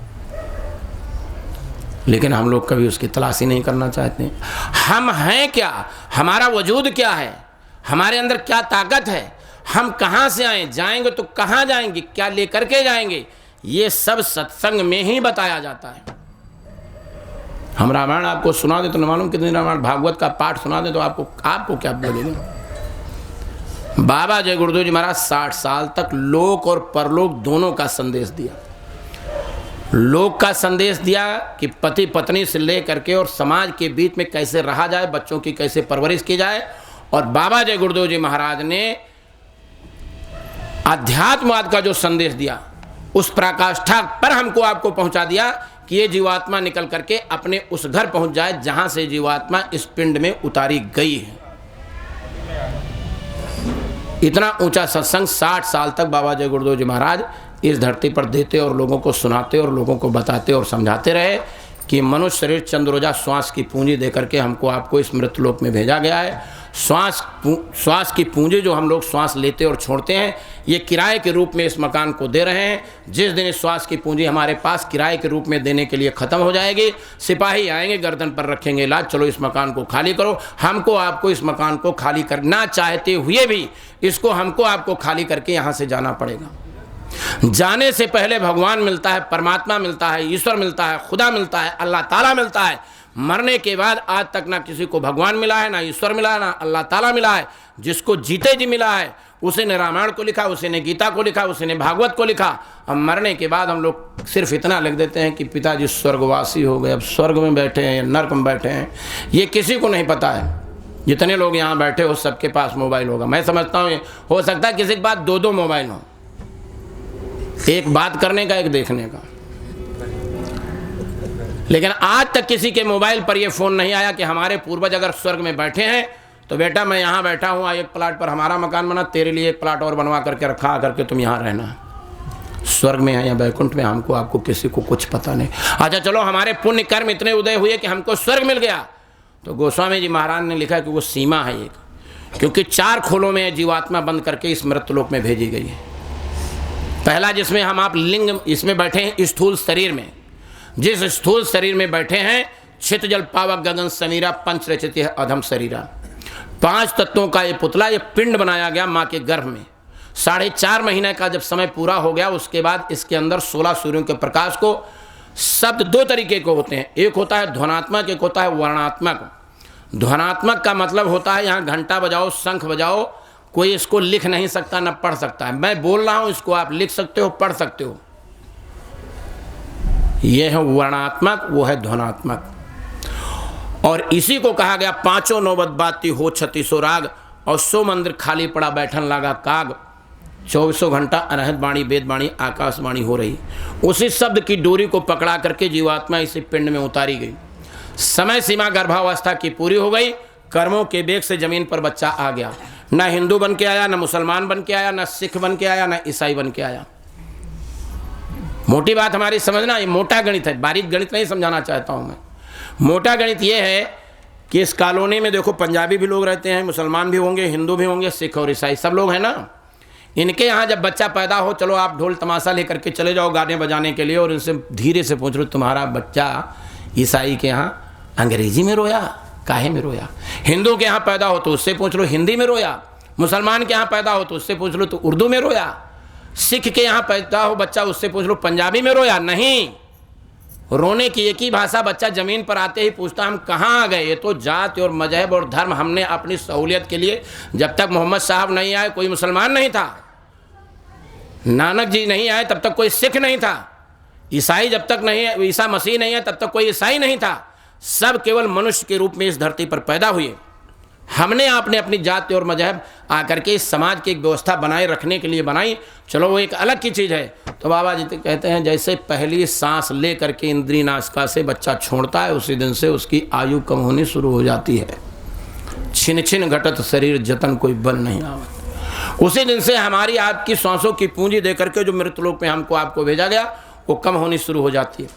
लेकिन हम लोग कभी उसकी तलाशी नहीं करना चाहते। हम हैं क्या, हमारा वजूद क्या है, हमारे अंदर क्या ताकत है, हम कहाँ से आए, जाएंगे तो कहाँ जाएंगे, क्या लेकर के जाएंगे, ये सब सत्संग में ही बताया जाता है। हम रामायण आपको सुना दे तो न मालूम कितनी रामायण भागवत का पाठ सुना दे तो आपको क्या लगेगा। बाबा जय गुरुदेव जी महाराज 60 साल तक लोक और परलोक दोनों का संदेश दिया। लोक का संदेश दिया कि पति पत्नी से ले करके और समाज के बीच में कैसे रहा जाए, बच्चों की कैसे परवरिश की जाए। और बाबा जय गुरुदेव जी महाराज ने अध्यात्मवाद का जो संदेश दिया उस पराकाष्ठा पर हमको आपको पहुंचा दिया कि ये जीवात्मा निकल करके अपने उस घर पहुंच जाए जहां से जीवात्मा इस पिंड में उतारी गई है। इतना ऊंचा सत्संग 60 साल तक बाबा जय गुरुदेव जी महाराज इस धरती पर देते और लोगों को सुनाते और लोगों को बताते और समझाते रहे कि मनुष्य शरीर चंद रोजा श्वास की पूंजी देकर के हमको आपको इस मृतलोक में भेजा गया है। श्वास की पूंजी जो हम लोग श्वास लेते और छोड़ते हैं, ये किराए के रूप में इस मकान को दे रहे हैं। जिस दिन इस श्वास की पूंजी हमारे पास किराए के रूप में देने के लिए ख़त्म हो जाएगी, सिपाही आएंगे, गर्दन पर रखेंगे लाज, चलो इस मकान को खाली करो। हमको आपको इस मकान को खाली करना चाहते हुए भी इसको हमको आपको खाली करके यहाँ से जाना पड़ेगा। जाने से पहले भगवान मिलता है, परमात्मा मिलता है, ईश्वर मिलता है, खुदा मिलता है, अल्लाह ताला मिलता है। मरने के बाद आज तक ना किसी को भगवान मिला है, ना ईश्वर मिला है, ना अल्लाह ताला मिला है। जिसको जीते जी मिला है उसी ने रामायण को लिखा, उसी ने गीता को लिखा, उसी ने भागवत को लिखा। अब मरने के बाद हम लोग सिर्फ इतना लिख देते हैं कि पिताजी स्वर्गवासी हो गए, अब स्वर्ग में बैठे हैं या नर्क में बैठे हैं, ये किसी को नहीं पता है। जितने लोग यहाँ बैठे हो सबके पास मोबाइल होगा। मैं समझता हूँ हो सकता है किसी के पास 2-2 मोबाइल हो, एक बात करने का, एक देखने का। लेकिन आज तक किसी के मोबाइल पर यह फ़ोन नहीं आया कि हमारे पूर्वज अगर स्वर्ग में बैठे हैं तो बेटा मैं यहाँ बैठा हूँ, एक प्लाट पर हमारा मकान बना, तेरे लिए एक प्लाट और बनवा करके रखा करके तुम यहाँ रहना। स्वर्ग में है या बैकुंठ में हमको आपको किसी को कुछ पता नहीं। अच्छा चलो हमारे पुण्य कर्म इतने उदय हुए कि हमको स्वर्ग मिल गया, तो गोस्वामी जी महाराज ने लिखा कि वो सीमा है एक, क्योंकि 4 खोलों में जीवात्मा बंद करके इस मृतलोक में भेजी गई है। पहला जिसमें हम आप लिंग इसमें बैठे हैं, स्थूल शरीर में, जिस स्थूल शरीर में बैठे हैं, छित जल पावक गगन समीरा पंच रचित है अधम शरीरा, 5 तत्वों का ये पुतला, ये पिंड बनाया गया माँ के गर्भ में। 4.5 महीने का जब समय पूरा हो गया उसके बाद इसके अंदर 16 सूर्यों के प्रकाश को, शब्द 2 तरीके के होते हैं, एक होता है ध्वनात्मक, एक होता है वर्णात्मक। ध्वनात्मक का मतलब होता है यहाँ घंटा बजाओ, शंख बजाओ, कोई इसको लिख नहीं सकता न पढ़ सकता है। मैं बोल रहा हूँ, इसको आप लिख सकते हो, पढ़ सकते हो। यह है वर्णात्मक, वो है ध्वनात्मक। और इसी को कहा गया 5 नौबत बाती हो 36 राग, और 100 मंदिर खाली पड़ा बैठन लगा काग, 24 घंटा अनहद बाणी वेद बाणी आकाशवाणी हो रही। उसी शब्द की डोरी को पकड़ा करके जीवात्मा इसी पिंड में उतारी गई। समय सीमा गर्भावस्था की पूरी हो गई, कर्मों के बेग से जमीन पर बच्चा आ गया। ना हिंदू बन के आया, ना मुसलमान बन के आया, ना सिख बन के आया, ना ईसाई बन के आया। मोटी बात हमारी समझना, ये मोटा गणित है, बारीक गणित नहीं समझाना चाहता हूँ मैं। मोटा गणित ये है कि इस कॉलोनी में देखो पंजाबी भी लोग रहते हैं, मुसलमान भी होंगे, हिंदू भी होंगे, सिख और ईसाई सब लोग हैं ना। इनके यहाँ जब बच्चा पैदा हो, चलो आप ढोल तमाशा लेकर के चले जाओ गाने बजाने के लिए, और इनसे धीरे से पूछ लो तुम्हारा बच्चा ईसाई के यहाँ अंग्रेजी में रोया, काहे में रोया? हिंदू के यहाँ पैदा हो तो उससे पूछ लो हिंदी में रोया, मुसलमान के यहाँ पैदा हो तो उससे पूछ लो तो उर्दू में रोया, सिख के यहाँ पैदा हो बच्चा उससे पूछ लो पंजाबी में रोया। नहीं, रोने की एक ही भाषा, बच्चा जमीन पर आते ही पूछता हम कहाँ आ गए। ये तो जाति और मजहब और धर्म हमने अपनी सहूलियत के लिए, जब तक मोहम्मद साहब नहीं आए कोई मुसलमान नहीं था, नानक जी नहीं आए तब तक कोई सिख नहीं था, ईसाई जब तक नहीं, ईसा मसीह नहीं है तब तक कोई ईसाई नहीं था। सब केवल मनुष्य के रूप में इस धरती पर पैदा हुए। हमने आपने अपनी जाति और मजहब आकर के इस समाज की एक व्यवस्था बनाए रखने के लिए बनाई, चलो वो एक अलग की चीज़ है। तो बाबा जी कहते हैं जैसे पहली सांस ले करके इंद्रिय नासिका से बच्चा छोड़ता है, उसी दिन से उसकी आयु कम होनी शुरू हो जाती है। छिन छिन घटत शरीर जतन कोई बल नहीं आवत। उसी दिन से हमारी आपकी सांसों की पूंजी दे करके जो मृतलोक में हमको आपको भेजा गया वो कम होनी शुरू हो जाती है।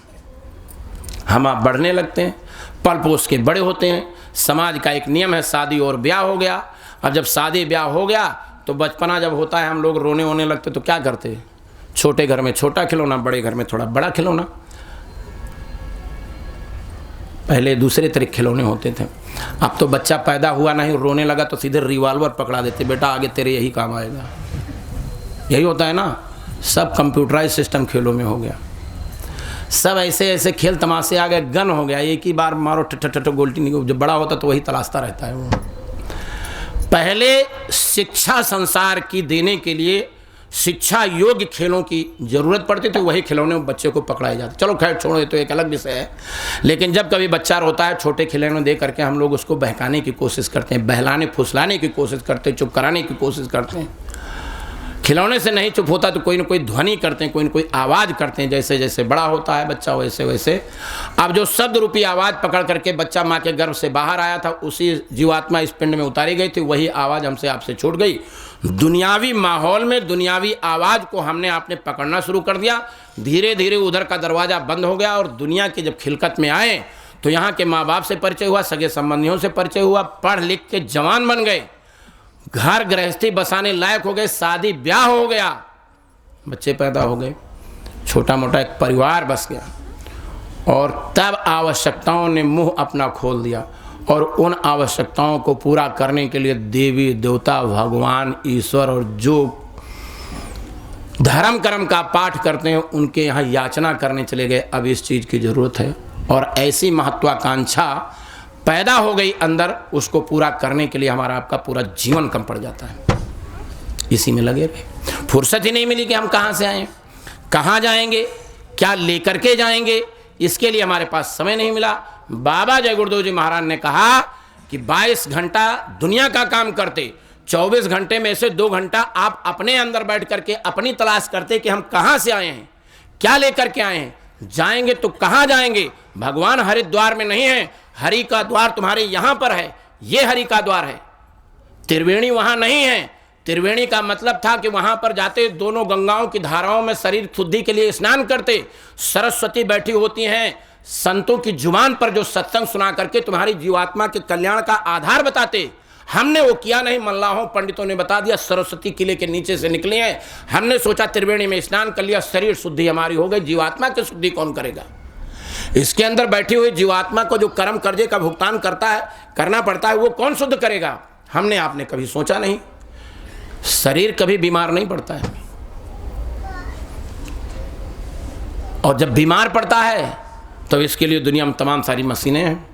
हम आप बढ़ने लगते हैं, पल पोस के बड़े होते हैं। समाज का एक नियम है, शादी और ब्याह हो गया। अब जब शादी ब्याह हो गया तो बचपना जब होता है हम लोग रोने होने लगते तो क्या करते हैं? छोटे घर में छोटा खिलौना, बड़े घर में थोड़ा बड़ा खिलौना। पहले दूसरे तरह खिलौने होते थे। अब तो बच्चा पैदा हुआ नहीं, रोने लगा तो सीधे रिवॉल्वर पकड़ा देते, बेटा आगे तेरे यही काम आएगा। यही होता है ना, सब कंप्यूटराइज सिस्टम खेलों में हो गया। सब ऐसे ऐसे खेल तमाशे आ गए, गन हो गया, एक ही बार मारो ठट गोल्टी नहीं, जब बड़ा होता तो वही तलाशता रहता है वो। पहले शिक्षा संसार की देने के लिए शिक्षा योग्य खेलों की ज़रूरत पड़ती थी, वही खिलौने बच्चे को पकड़ाए जाते। चलो खैर छोड़ो, ये तो एक अलग विषय है। लेकिन जब कभी बच्चा रोता है, छोटे खिलौने दे करके हम लोग उसको बहकाने की कोशिश करते हैं, बहलाने फुसलाने की कोशिश करते हैं, चुप कराने की कोशिश करते हैं। खिलौने से नहीं चुप होता तो कोई ना कोई ध्वनि करते हैं, कोई ना कोई आवाज़ करते हैं। जैसे जैसे बड़ा होता है बच्चा वैसे वैसे अब जो शब्द रूपी आवाज़ पकड़ करके बच्चा माँ के गर्भ से बाहर आया था, उसी जीवात्मा इस पिंड में उतारी गई थी, वही आवाज़ हमसे आपसे छूट गई। दुनियावी माहौल में दुनियावी आवाज़ को हमने आपने पकड़ना शुरू कर दिया। धीरे धीरे उधर का दरवाज़ा बंद हो गया और दुनिया के जब खिलकत में आए तो यहाँ के माँ बाप से परिचय हुआ, सगे संबंधियों से परिचय हुआ, पढ़ लिख के जवान बन गए, घर गृहस्थी बसाने लायक हो गए, शादी ब्याह हो गया, बच्चे पैदा हो गए, छोटा मोटा एक परिवार बस गया। और तब आवश्यकताओं ने मुंह अपना खोल दिया और उन आवश्यकताओं को पूरा करने के लिए देवी देवता भगवान ईश्वर और जो धर्म कर्म का पाठ करते हैं उनके यहाँ याचना करने चले गए। अब इस चीज़ की ज़रूरत है और ऐसी महत्वाकांक्षा पैदा हो गई अंदर, उसको पूरा करने के लिए हमारा आपका पूरा जीवन कम पड़ जाता है। इसी में लगे रहे, फुर्सत ही नहीं मिली कि हम कहाँ से आए, कहाँ जाएंगे, क्या लेकर के जाएंगे, इसके लिए हमारे पास समय नहीं मिला। बाबा जय गुरुदेव जी महाराज ने कहा कि 22 घंटा दुनिया का काम करते, 24 घंटे में से 2 घंटा आप अपने अंदर बैठ करके अपनी तलाश करते कि हम कहाँ से आए हैं, क्या लेकर के आए हैं, जाएंगे तो कहाँ जाएंगे। भगवान हरिद्वार में नहीं है, हरि का द्वार तुम्हारे यहाँ पर है, ये हरि का द्वार है। त्रिवेणी वहाँ नहीं है। त्रिवेणी का मतलब था कि वहाँ पर जाते, दोनों गंगाओं की धाराओं में शरीर शुद्धि के लिए स्नान करते, सरस्वती बैठी होती हैं संतों की जुबान पर जो सत्संग सुना करके तुम्हारी जीवात्मा के कल्याण का आधार बताते। हमने वो किया नहीं, मल्लाहों पंडितों ने बता दिया सरस्वती किले के नीचे से निकले हैं, हमने सोचा त्रिवेणी में स्नान कर लिया, शरीर शुद्धि हमारी हो गई। जीवात्मा की शुद्धि कौन करेगा? इसके अंदर बैठी हुई जीवात्मा को जो कर्म कर्जे का भुगतान करना पड़ता है वो कौन शुद्ध करेगा? हमने आपने कभी सोचा नहीं। शरीर कभी बीमार नहीं पड़ता है, और जब बीमार पड़ता है तो इसके लिए दुनिया में तमाम सारी मशीनें हैं।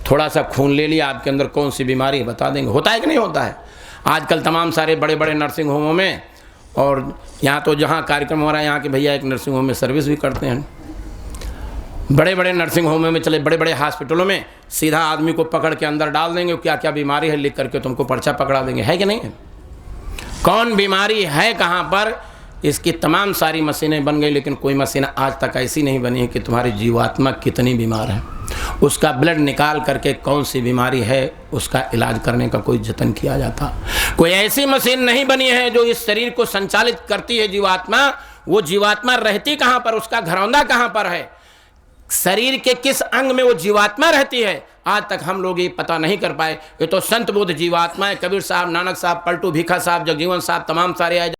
थोड़ा सा खून ले लिया, आपके अंदर कौन सी बीमारी है बता देंगे। होता है कि नहीं होता है? आजकल तमाम सारे बड़े बड़े नर्सिंग होमों में, और यहाँ तो जहाँ कार्यक्रम हो रहा है यहाँ के भैया एक नर्सिंग होम में सर्विस भी करते हैं। बड़े बड़े नर्सिंग होम में चले, बड़े बड़े हॉस्पिटलों में सीधा आदमी को पकड़ के अंदर डाल देंगे, क्या क्या बीमारी है लिख करके तुमको पर्चा पकड़ा देंगे। है कि नहीं है? कौन बीमारी है कहाँ पर, इसकी तमाम सारी मशीनें बन गई, लेकिन कोई मशीन आज तक ऐसी नहीं बनी है कि तुम्हारी जीवात्मा कितनी बीमार है उसका ब्लड निकाल करके कौन सी बीमारी है उसका इलाज करने का कोई जतन किया जाता। कोई ऐसी मशीन नहीं बनी है जो इस शरीर को संचालित करती है जीवात्मा। वो जीवात्मा रहती कहाँ पर, उसका घरौंदा कहाँ पर है, शरीर के किस अंग में वो जीवात्मा रहती है, आज तक हम लोग ये पता नहीं कर पाए। ये तो संत बुद्ध जीवात्मा है, कबीर साहब, नानक साहब, पलटू भिखा साहब, जगजीवन साहब, तमाम सारे आए